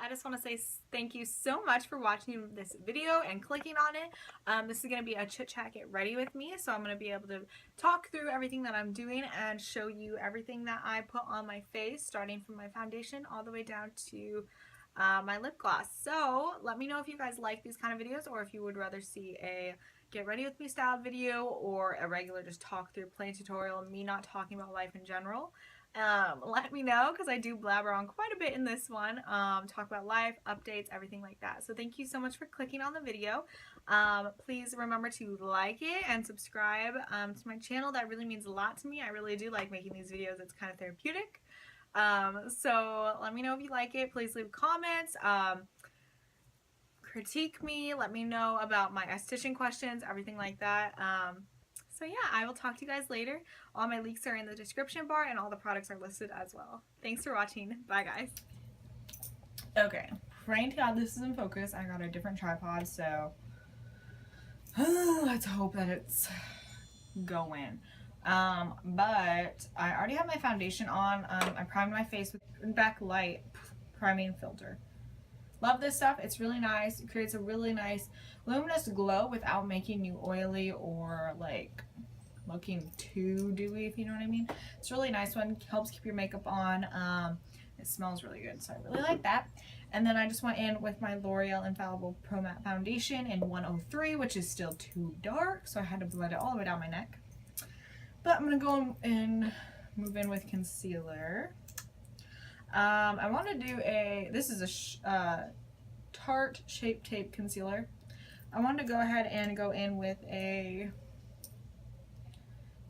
I just want to say thank you so much for watching this video and clicking on it. This is going to be a chit chat get ready with me, so I'm going to be able to talk through everything that I'm doing and show you everything that I put on my face, starting from my foundation all the way down to my lip gloss. So let me know if you guys like these kind of videos, or if you would rather see a get ready with me style video or a regular just talk through plain tutorial, me not talking about life in general. Let me know, because I do blabber on quite a bit in this one. Talk about life, updates, everything like that. So thank you so much for clicking on the video. Please remember to like it and subscribe to my channel. That really means a lot to me. I really do like making these videos. It's kind of therapeutic. So let me know if you like it. Please leave comments. Critique me. Let me know about my esthetician questions, everything like that. So yeah, I will talk to you guys later. All my links are in the description bar and all the products are listed as well. Thanks for watching. Bye guys. Okay, praying to God this is in focus. I got a different tripod, so let's hope that it's going. But I already have my foundation on. I primed my face with backlight priming filter. Love this stuff. It's really nice. It creates a really nice luminous glow without making you oily or like looking too dewy, if you know what I mean. It's a really nice one. Helps keep your makeup on. It smells really good, so I really like that. And then I just went in with my L'Oreal Infallible Pro Matte Foundation in 103, which is still too dark, so I had to blend it all the way down my neck. But I'm going to go and move in with concealer. I want to do this is a Tarte Shape Tape Concealer. I wanted to go ahead and go in with a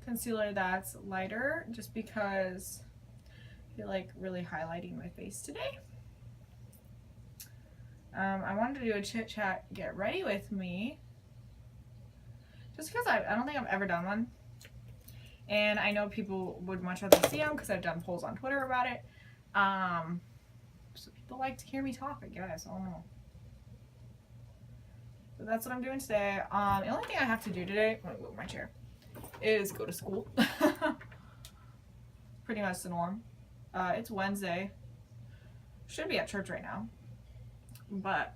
concealer that's lighter, just because I feel like really highlighting my face today. I wanted to do a chit chat get ready with me, just because I don't think I've ever done one. And I know people would much rather see them because I've done polls on Twitter about it. So people like to hear me talk, I guess. I don't know. So that's what I'm doing today. The only thing I have to do today, I'm gonna move my chair, is go to school. Pretty much the norm. It's Wednesday. Should be at church right now. But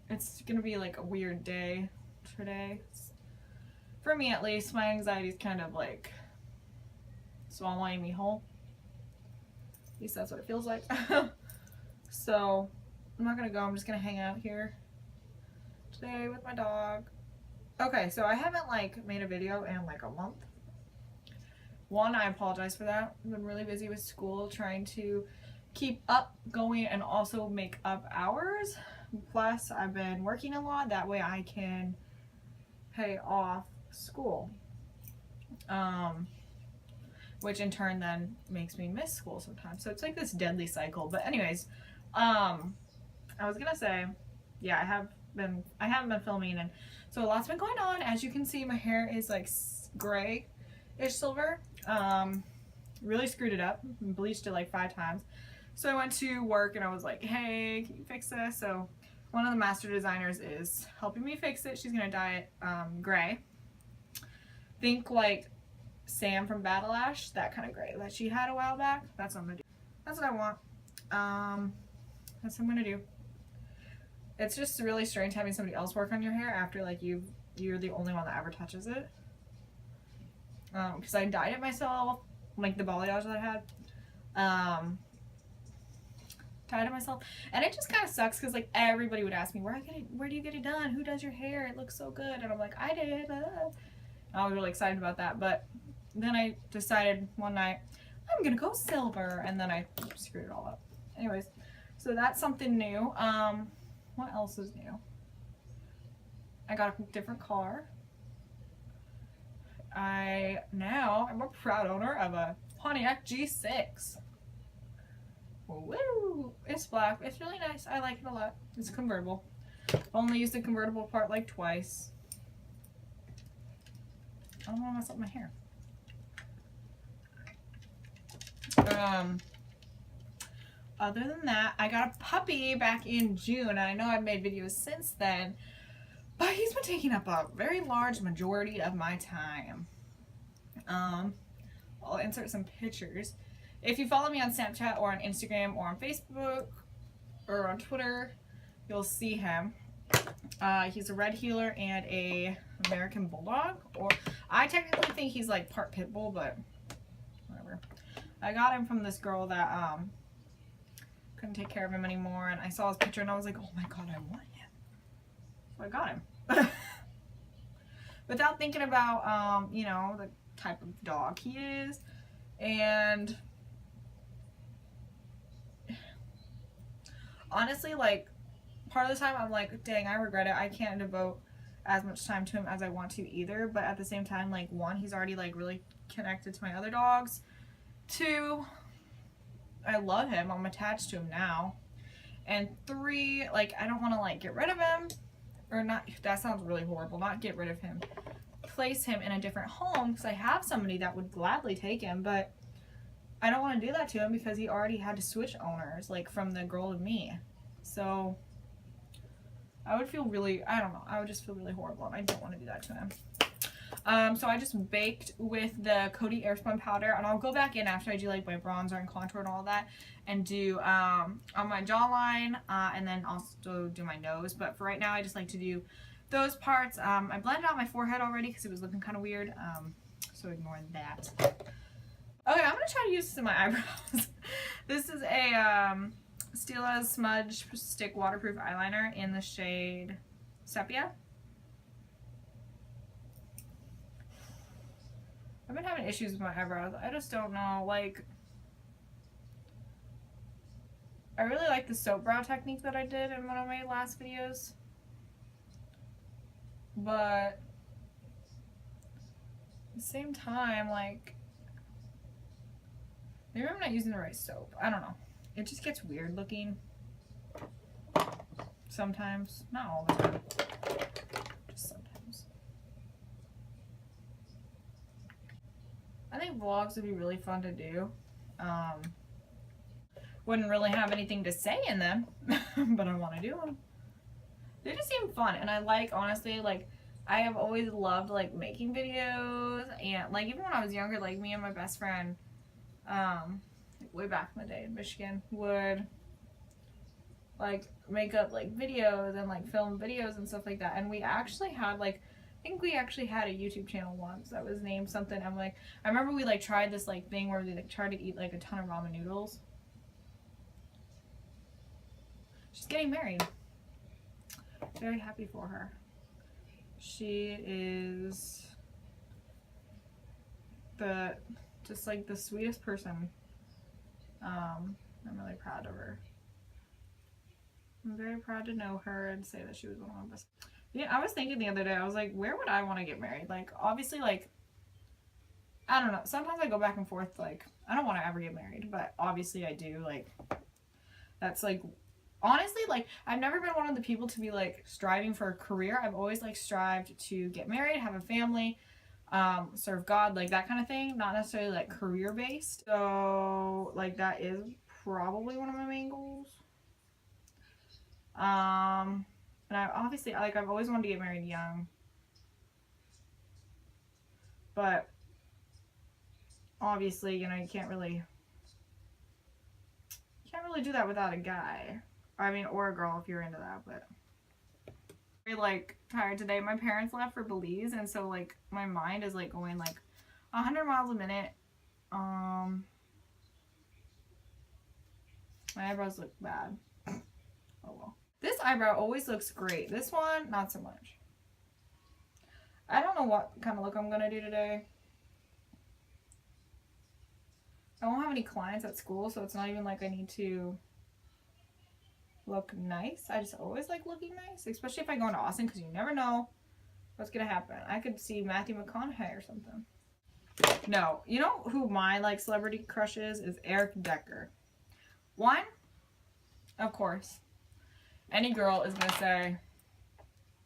it's gonna be like a weird day today. For me at least, my anxiety is kind of like swallowing me whole. At least that's what it feels like. So I'm not gonna go. I'm just gonna hang out here today with my dog. Okay, so I haven't like made a video in like a month. One, I apologize for that. I've been really busy with school, trying to keep up going and also make up hours. Plus I've been working a lot, that way I can pay off school, which in turn then makes me miss school sometimes. So it's like this deadly cycle. But anyways, I was gonna say, yeah, I haven't been filming, and so a lot's been going on. As you can see, my hair is like gray-ish silver. Really screwed it up, bleached it like 5 times. So I went to work and I was like, hey, can you fix this? So one of the master designers is helping me fix it. She's gonna dye it gray. Think like Sam from Battle Ash, that kind of gray that she had a while back. That's what I'm gonna do. That's what I want. That's what I'm gonna do. It's just really strange having somebody else work on your hair after like you're the only one that ever touches it. Because I dyed it myself, like the balayage that I had. Dyed it myself, and it just kind of sucks because like everybody would ask me, where do you get it done? Who does your hair? It looks so good. And I'm like, I did. I was really excited about that, but then I decided one night I'm gonna go silver, and then I screwed it all up. Anyways, so that's something new. What else is new? I got a different car. I'm a proud owner of a Pontiac G6. Woo! It's black. It's really nice. I like it a lot. It's convertible. I've only used the convertible part like twice. I don't want to mess up my hair. Other than that, I got a puppy back in June, and I know I've made videos since then, but he's been taking up a very large majority of my time. I'll insert some pictures. If you follow me on Snapchat or on Instagram or on Facebook or on Twitter, you'll see him. He's a red heeler and a American Bulldog, or I technically think he's like part pit bull, but whatever. I got him from this girl that couldn't take care of him anymore, and I saw his picture and I was like, oh my god, I want him. So I got him. Without thinking about you know, the type of dog he is. And honestly, like, part of the time I'm like, dang, I regret it. I can't devote as much time to him as I want to either. But at the same time, like, one, he's already like really connected to my other dogs. Two, I love him. I'm attached to him now. And three, like, I don't want to like get rid of him, or not. That sounds really horrible. Not get rid of him. Place him in a different home, because I have somebody that would gladly take him, but I don't want to do that to him because he already had to switch owners, like from the girl to me. So I would feel really, I don't know, I would just feel really horrible, and I don't want to do that to him. So I just baked with the Coty Airspun powder, and I'll go back in after I do like my bronzer and contour and all that, and do on my jawline, and then also do my nose. But for right now, I just like to do those parts. I blended out my forehead already because it was looking kind of weird, so ignore that. Okay, I'm gonna try to use this in my eyebrows. This is a Stila Smudge Stick Waterproof Eyeliner in the shade Sepia. I've been having issues with my eyebrows. I just don't know, like, I really like the soap brow technique that I did in one of my last videos. But at the same time, like, maybe I'm not using the right soap. I don't know. It just gets weird looking sometimes. Not all the time. Just sometimes. I think vlogs would be really fun to do. Wouldn't really have anything to say in them, but I want to do them. They just seem fun, and I like, honestly, like, I have always loved, like, making videos, and, like, even when I was younger, like, me and my best friend, way back in the day in Michigan, would, like, make up, like, videos and, like, film videos and stuff like that, and we actually had, like, I think we actually had a YouTube channel once that was named something. I'm like, I remember we, like, tried this, like, thing where we, like, tried to eat, like, a ton of ramen noodles. She's getting married. Very happy for her. She is just like the sweetest person. I'm really proud of her. I'm very proud to know her and say that she was one of my best. Yeah, I was thinking the other day, I was like, where would I want to get married? Like, obviously, like, I don't know. Sometimes I go back and forth, like, I don't want to ever get married, but obviously I do. Like, that's like, honestly, like, I've never been one of the people to be, like, striving for a career. I've always, like, strived to get married, have a family, serve God, like, that kind of thing. Not necessarily, like, career-based. So, like, that is probably one of my main goals. And I obviously, like, I've always wanted to get married young. But, obviously, you know, you can't really do that without a guy. I mean, or a girl if you're into that, but I'm like tired today. My parents left for Belize, and so like my mind is like going like 100 miles a minute. My eyebrows look bad. Oh well. This eyebrow always looks great. This one, not so much. I don't know what kind of look I'm gonna do today. I won't have any clients at school, so it's not even like I need to look nice. I just always like looking nice, especially if I go into Austin, because you never know what's gonna happen. I could see Matthew McConaughey or something. No, you know who my like celebrity crush is Eric Decker. One, of course, any girl is gonna say,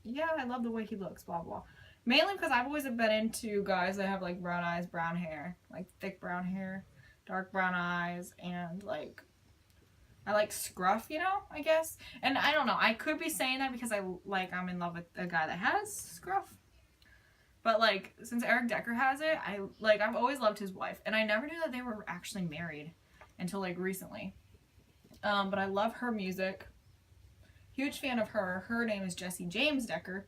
yeah, I love the way he looks, blah blah. Mainly because I've always been into guys that have like brown eyes, brown hair, like thick brown hair, dark brown eyes, and like I like scruff, you know, I guess. And I don't know, I could be saying that because I'm in love with a guy that has scruff. But like since Eric Decker has it, I've always loved his wife, and I never knew that they were actually married until like recently. But I love her music. Huge fan of her. Her name is Jessie James Decker.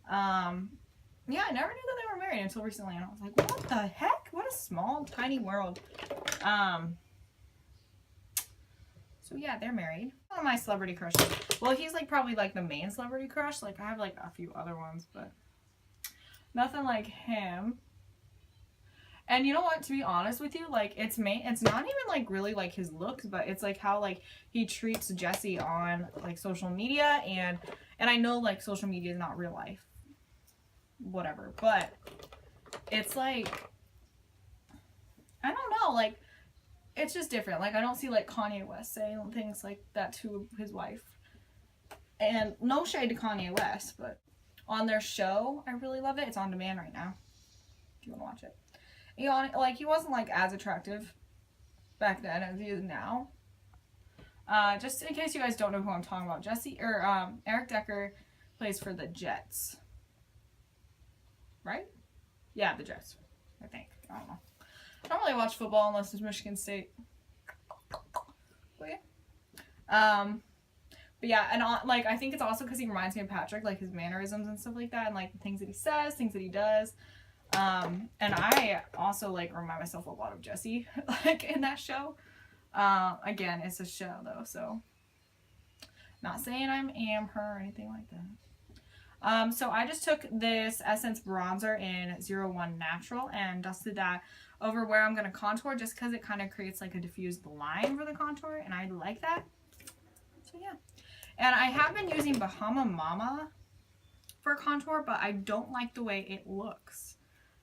Yeah, I never knew that they were married until recently, and I was like, what the heck? What a small, tiny world. So yeah, they're married. One of my celebrity crushes. Well, he's like probably like the main celebrity crush. Like I have like a few other ones, but nothing like him. And you know what, to be honest with you, like it's not even like really like his looks, but it's like how like he treats Jessie on like social media, and I know like social media is not real life, whatever, but it's like, I don't know, like it's just different. Like I don't see like Kanye West saying things like that to his wife, and no shade to Kanye West, but on their show I really love it. It's on demand right now if you want to watch it. He wasn't like as attractive back then as he is now. Just in case you guys don't know who I'm talking about, Eric Decker plays for the Jets, right? Yeah, the Jets, I think. I don't know. I don't really watch football unless it's Michigan State. But yeah. But yeah, and like I think it's also because he reminds me of Patrick, like his mannerisms and stuff like that, and like the things that he says, things that he does. And I also like remind myself a lot of Jessie like in that show. Again, it's a show though, so not saying I am her or anything like that. So I just took this Essence bronzer in 01 Natural and dusted that over where I'm going to contour, just because it kind of creates like a diffused line for the contour, and I like that. So yeah. And I have been using Bahama Mama for contour, but I don't like the way it looks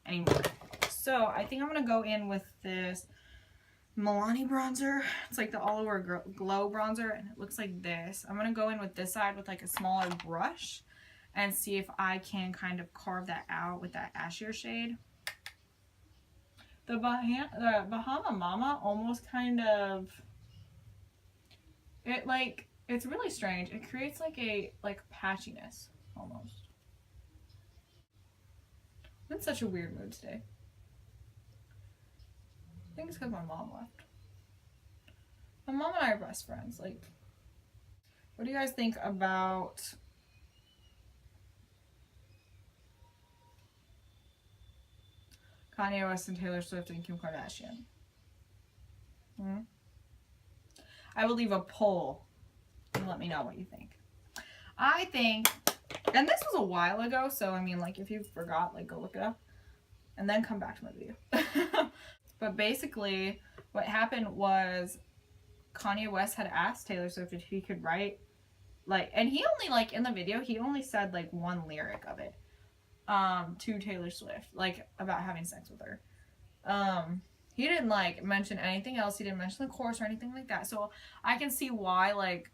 anymore. So I think I'm going to go in with this Milani bronzer. It's like the all over glow bronzer, and it looks like this. I'm going to go in with this side with like a smaller brush and see if I can kind of carve that out with that ashier shade. The Bahama Mama almost kind of, it's really strange. It creates like a patchiness almost. I'm in such a weird mood today. I think it's because my mom left. My mom and I are best friends. Like, what do you guys think about Kanye West and Taylor Swift and Kim Kardashian? I will leave a poll and let me know what you think. I think, and this was a while ago, so I mean, like, if you forgot, like, go look it up and then come back to my video. But basically what happened was Kanye West had asked Taylor Swift if he could write, like, and he only, like, in the video he only said like one lyric of it to Taylor Swift, like about having sex with her. He didn't like mention anything else. He didn't mention the chorus or anything like that. So I can see why, like,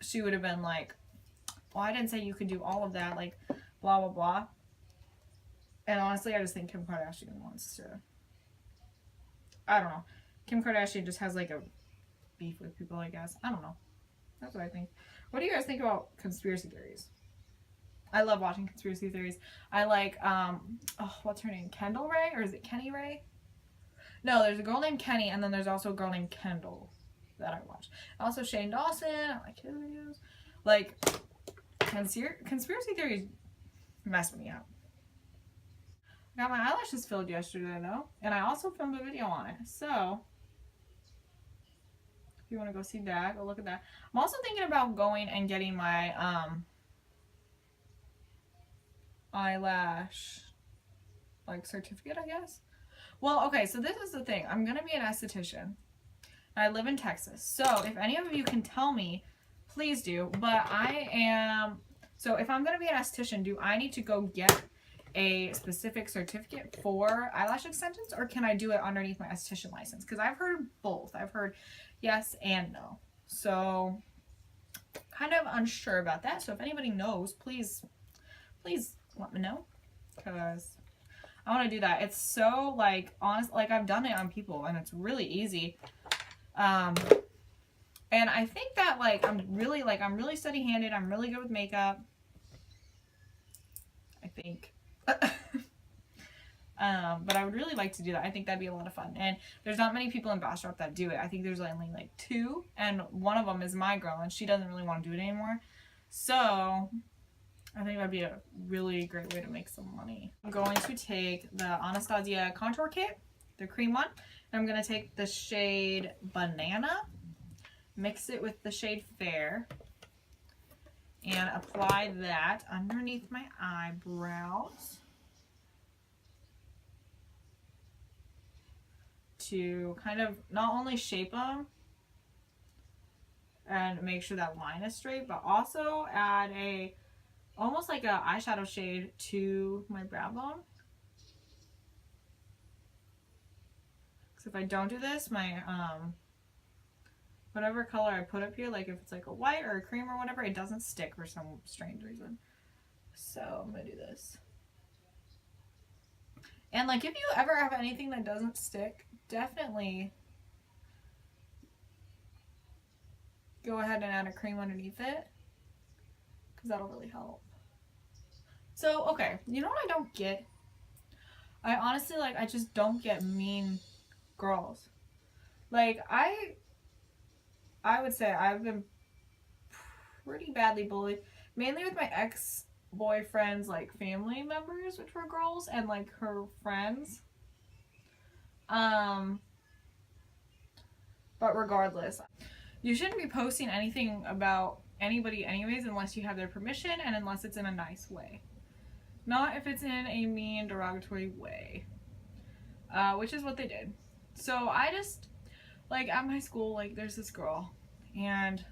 she would have been like, well, I didn't say you could do all of that, like, blah blah blah. And honestly, I just think Kim Kardashian wants to, I don't know, Kim Kardashian just has like a beef with people, I guess. I don't know. That's what I think. What do you guys think about conspiracy theories? I love watching conspiracy theories. I like, what's her name? Kendall Ray? Or is it Kenny Ray? No, there's a girl named Kenny, and then there's also a girl named Kendall that I watch. Also Shane Dawson, I like his videos. Like, conspiracy theories mess me up. I got my eyelashes filled yesterday, though, and I also filmed a video on it. So, if you want to go see that, go look at that. I'm also thinking about going and getting my eyelash, like, certificate, I guess. Well, okay, so this is the thing. I'm going to be an esthetician. I live in Texas. So, if any of you can tell me, please do. But so if I'm going to be an esthetician, do I need to go get a specific certificate for eyelash extensions, or can I do it underneath my esthetician license? Because I've heard both. I've heard yes and no. So, kind of unsure about that. So, if anybody knows, please let me know, because I want to do that. It's so, like, honest, like, I've done it on people, and it's really easy. And I think that, like, I'm really steady-handed. I'm really good with makeup, I think. But I would really like to do that. I think that'd be a lot of fun. And there's not many people in Bastrop that do it. I think there's only like 2, and one of them is my girl, and she doesn't really want to do it anymore. So I think that'd be a really great way to make some money. I'm going to take the Anastasia contour kit, the cream one, and I'm going to take the shade Banana, mix it with the shade Fair, and apply that underneath my eyebrows to kind of not only shape them and make sure that line is straight, but also add a almost like a eyeshadow shade to my brow bone. Because if I don't do this, my whatever color I put up here, like if it's like a white or a cream or whatever, it doesn't stick for some strange reason. So I'm gonna do this. And like if you ever have anything that doesn't stick, definitely go ahead and add a cream underneath it, because that'll really help. So, okay, you know what I don't get? I honestly, like, I just don't get mean girls. Like, I would say I've been pretty badly bullied, mainly with my ex-boyfriend's, like, family members, which were girls, and, like, her friends. But regardless, you shouldn't be posting anything about anybody anyways unless you have their permission and unless it's in a nice way. Not if it's in a mean, derogatory way. Which is what they did. So I just, like, at my school, like, there's this girl, and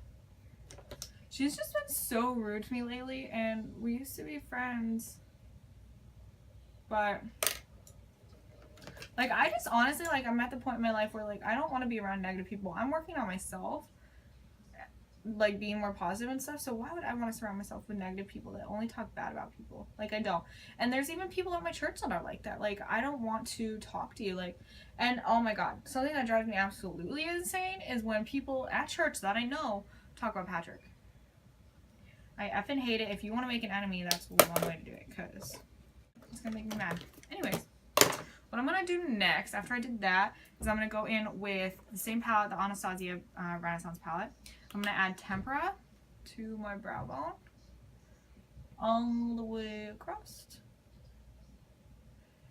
she's just been so rude to me lately, and we used to be friends, but, like, I just honestly, like, I'm at the point in my life where, like, I don't want to be around negative people. I'm working on myself, like, being more positive and stuff, so why would I want to surround myself with negative people that only talk bad about people? Like, I don't. And there's even people at my church that are like that. Like, I don't want to talk to you, like, and oh my god, something that drives me absolutely insane is when people at church that I know talk about Patrick. I effing hate it. If you want to make an enemy, that's one way to do it, because it's gonna make me mad. Anyways, what I'm gonna do next, after I did that, is I'm gonna go in with the same palette, the Anastasia Renaissance palette. I'm going to add tempera to my brow bone all the way across.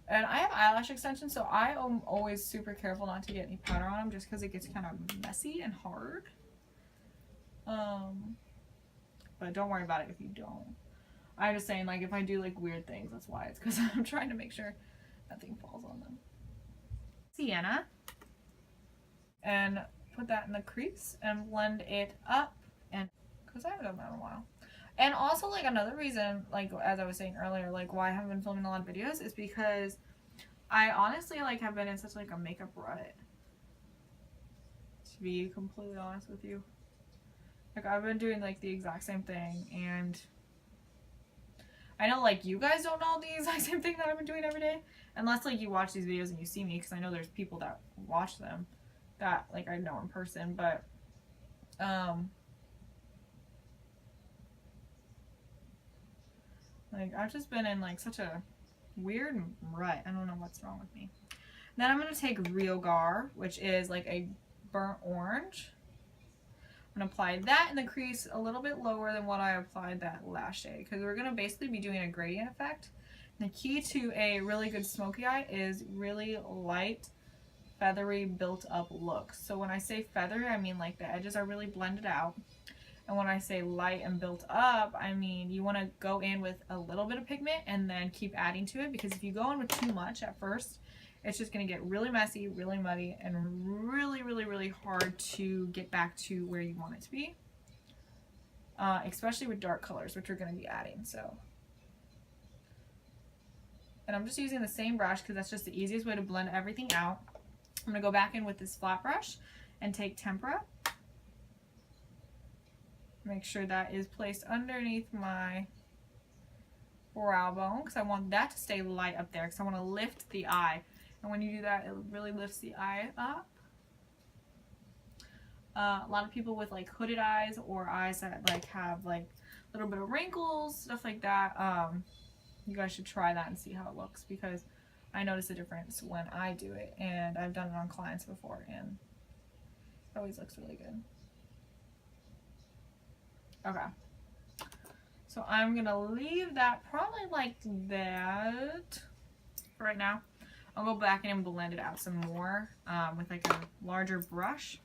And I have eyelash extensions, so I am always super careful not to get any powder on them just because it gets kind of messy and hard. But don't worry about it if you don't. I'm just saying, like, if I do, like, weird things, that's why. It's because I'm trying to make sure nothing falls on them. Sienna. And put that in the crease and blend it up, and because I haven't done that in a while. And also, like, another reason, like, as I was saying earlier, like, why I haven't been filming a lot of videos is because I honestly, like, have been in such, like, a makeup rut, to be completely honest with you. Like, I've been doing, like, the exact same thing, and I know, like, you guys don't know the exact same thing that I've been doing every day, unless, like, you watch these videos and you see me, because I know there's people that watch them that, like, I know in person, but like, I've just been in, like, such a weird rut. I don't know what's wrong with me. Then I'm going to take Real Gar, which is, like, a burnt orange. I'm going to apply that in the crease a little bit lower than what I applied that last shade, because we're going to basically be doing a gradient effect. And the key to a really good smoky eye is really light, feathery, built up looks. So when I say feathery, I mean, like, the edges are really blended out. And when I say light and built up, I mean you want to go in with a little bit of pigment and then keep adding to it, because if you go in with too much at first, it's just going to get really messy, really muddy, and really hard to get back to where you want it to be. Especially with dark colors, which we're going to be adding. So, and I'm just using the same brush because that's just the easiest way to blend everything out. I'm going to go back in with this flat brush and take tempera. Make sure that is placed underneath my brow bone, because I want that to stay light up there, because I want to lift the eye. And when you do that, it really lifts the eye up. A lot of people with, like, hooded eyes or eyes that, like, have, like, a little bit of wrinkles, stuff like that, you guys should try that and see how it looks, because I notice a difference when I do it, and I've done it on clients before, and it always looks really good. Okay. So I'm gonna leave that probably like that for right now. I'll go back in and blend it out some more with like a larger brush.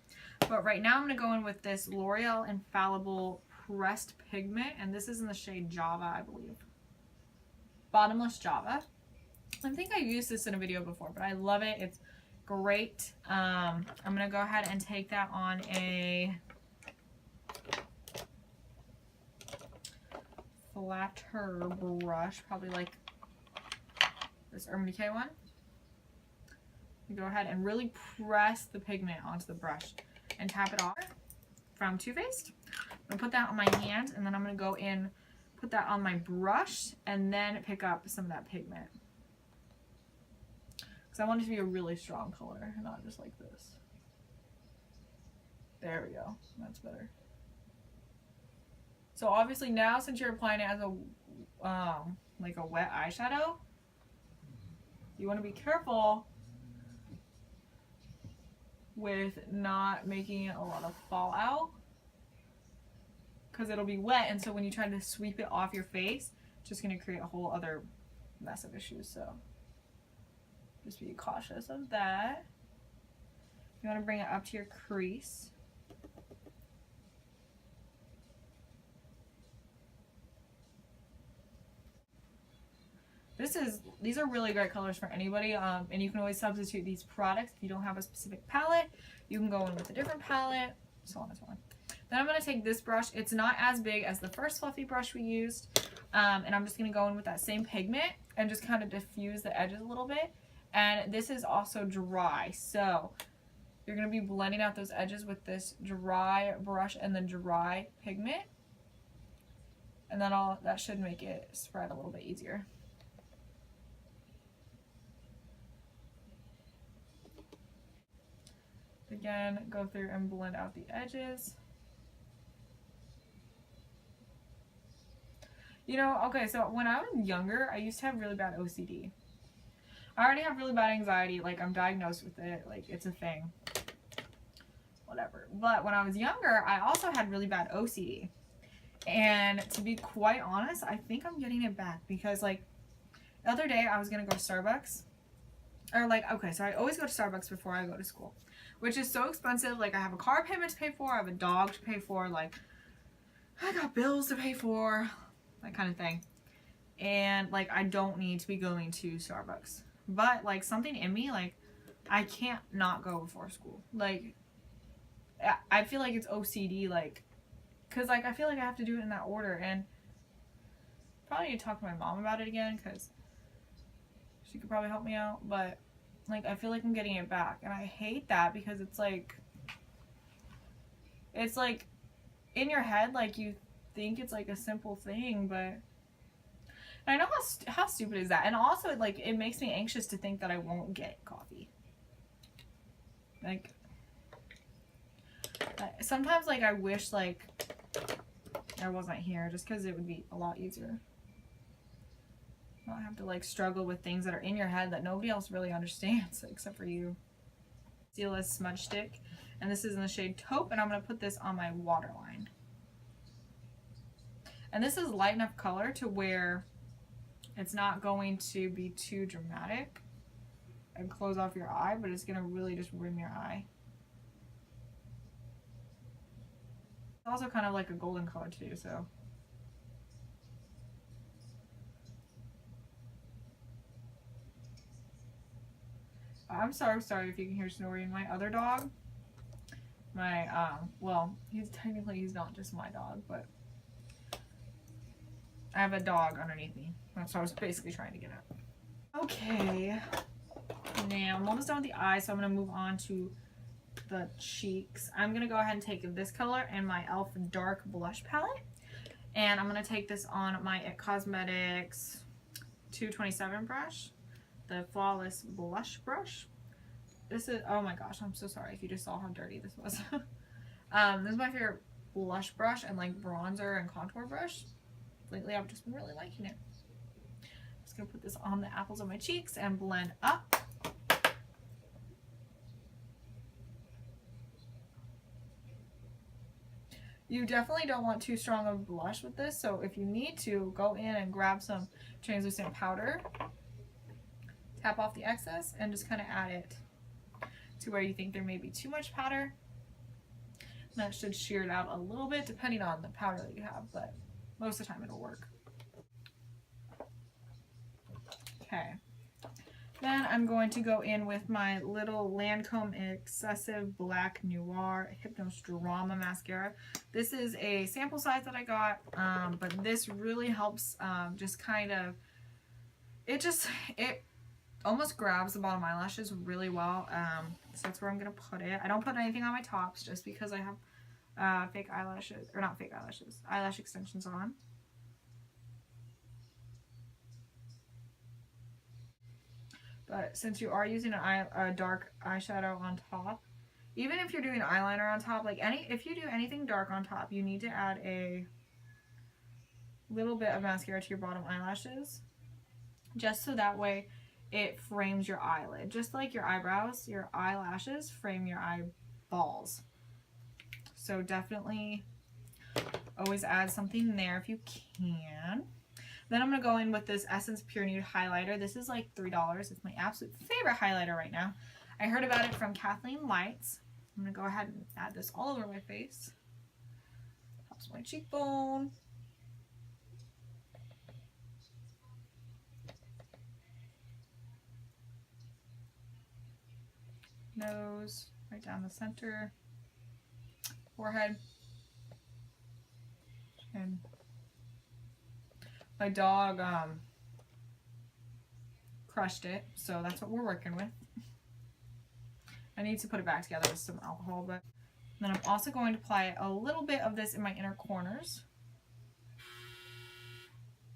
But right now I'm gonna go in with this L'Oreal Infallible Pressed Pigment, and this is in the shade Java, I believe. Bottomless Java. I think I used this in a video before, but I love it. It's great. I'm gonna go ahead and take that on a flatter brush, probably like this Urban Decay one. You go ahead and really press the pigment onto the brush and tap it off from Too Faced. I'm gonna put that on my hand, and then I'm gonna go in, put that on my brush, and then pick up some of that pigment. Because I want it to be a really strong color, not just like this. There we go. That's better. So obviously now, since you're applying it as a like a wet eyeshadow, you want to be careful with not making it a lot of fallout, because it'll be wet, and so when you try to sweep it off your face, it's just going to create a whole other mess of issues. So just be cautious of that. You want to bring it up to your crease. These are really great colors for anybody, and you can always substitute these products if you don't have a specific palette. You can go in with a different palette, so on and so on. Then I'm going to take this brush. It's not as big as the first fluffy brush we used, and I'm just going to go in with that same pigment and just kind of diffuse the edges a little bit. And this is also dry, so you're going to be blending out those edges with this dry brush and the dry pigment, and then that should make it spread a little bit easier. Again, go through and blend out the edges. You know, okay, so when I was younger, I used to have really bad OCD. I already have really bad anxiety, like I'm diagnosed with it, like it's a thing. Whatever. But when I was younger, I also had really bad OCD. And to be quite honest, I think I'm getting it back, because like the other day I was gonna go to Starbucks. Or like, okay, so I always go to Starbucks before I go to school, which is so expensive. Like I have a car payment to pay for, I have a dog to pay for, like I got bills to pay for, that kind of thing. And like I don't need to be going to Starbucks. But like something in me, like I can't not go before school. Like I feel like it's OCD, like, cause like I feel like I have to do it in that order, and probably need to talk to my mom about it again, cause she could probably help me out. But like I feel like I'm getting it back, and I hate that, because it's like in your head, like you think it's like a simple thing, but I know how stupid is that. And also like it makes me anxious to think that I won't get coffee. Like sometimes like I wish like I wasn't here, just because it would be a lot easier. Not have to like struggle with things that are in your head that nobody else really understands except for you. Sealess smudge stick, and this is in the shade Taupe, and I'm going to put this on my waterline. And this is light enough color to where it's not going to be too dramatic and close off your eye, but it's going to really just rim your eye. It's also kind of like a golden color too, so. I'm so sorry if you can hear snoring. My other dog, well, he's not just my dog, but I have a dog underneath me. That's what I was basically trying to get at. Okay, now I'm almost done with the eyes, so I'm going to move on to the cheeks. I'm going to go ahead and take this color and my e.l.f. Dark Blush Palette, and I'm going to take this on my IT Cosmetics 227 brush, the Flawless Blush Brush. This is, oh my gosh, I'm so sorry if you just saw how dirty this was. This is my favorite blush brush and like bronzer and contour brush. Lately I've just been really liking it. Just going to put this on the apples of my cheeks and blend up. You definitely don't want too strong of a blush with this, so if you need to, go in and grab some translucent powder, tap off the excess, and just kind of add it to where you think there may be too much powder. And that should shear it out a little bit depending on the powder that you have, but most of the time it'll work. Okay. Then I'm going to go in with my little Lancome Excessive Black Noir Hypnos Drama Mascara. This is a sample size that I got, but this really helps just kind of, it almost grabs the bottom eyelashes really well. So that's where I'm going to put it. I don't put anything on my tops just because I have fake eyelashes, or not fake eyelashes, eyelash extensions on. But since you are using a dark eyeshadow on top, even if you're doing eyeliner on top, like if you do anything dark on top, you need to add a little bit of mascara to your bottom eyelashes, just so that way it frames your eyelid. Just like your eyebrows, your eyelashes frame your eyeballs. So definitely always add something there if you can. Then I'm going to go in with this Essence Pure Nude highlighter. This is like $3. It's my absolute favorite highlighter right now. I heard about it from Kathleen Lights. I'm going to go ahead and add this all over my face. Helps my cheekbone. Nose, right down the center. Forehead. Chin. My dog crushed it, so that's what we're working with. I need to put it back together with some alcohol, but then I'm also going to apply a little bit of this in my inner corners.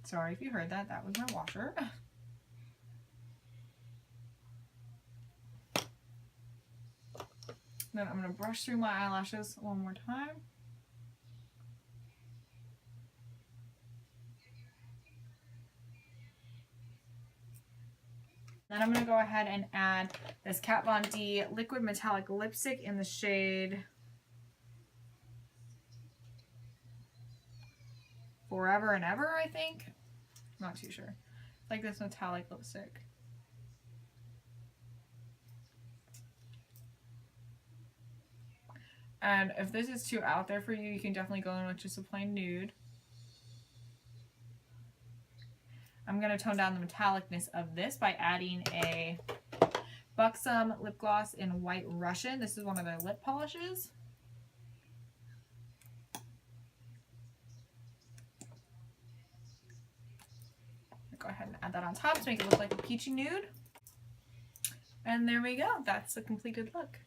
Sorry if you heard that, that was my washer. Then I'm going to brush through my eyelashes one more time. Then I'm going to go ahead and add this Kat Von D Liquid Metallic Lipstick in the shade Forever and Ever, I think. I'm not too sure. It's like this metallic lipstick. And if this is too out there for you, you can definitely go in with just a plain nude. I'm going to tone down the metallicness of this by adding a Buxom lip gloss in White Russian. This is one of their lip polishes. Go ahead and add that on top to make it look like a peachy nude. And there we go. That's the completed look.